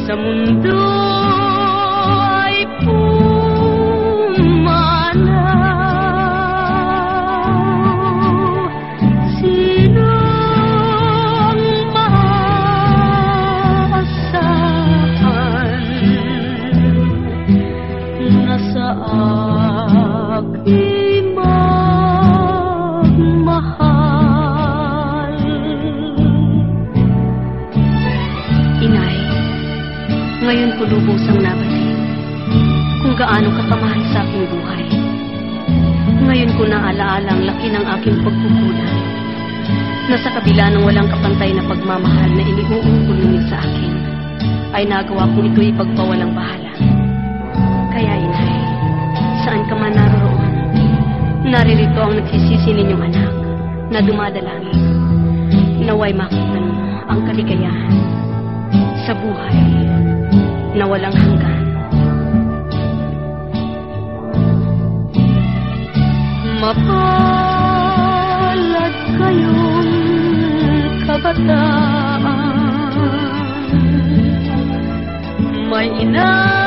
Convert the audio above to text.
sa mundo ay pumanaw. Sino ang maaasahan na sa aking magmahal? Inay, ngayon ko lubos ang nabalik kung gaano ka kamahal sa aking buhay. Ngayon ko naalaala ang laki ng aking pagkukulang, na sa kabila ng walang kapantay na pagmamahal na iniuungkol ninyo sa akin, ay nagawa kong ito'y pagpawalang bahala. Kaya inay, saan ka man naroon, naririto ang nagsisisi ninyong anak na dumadalangin, naway makita mo ang kaligayahan sa buhay na walang hanggan. Mapalad kayong kabataan, may ina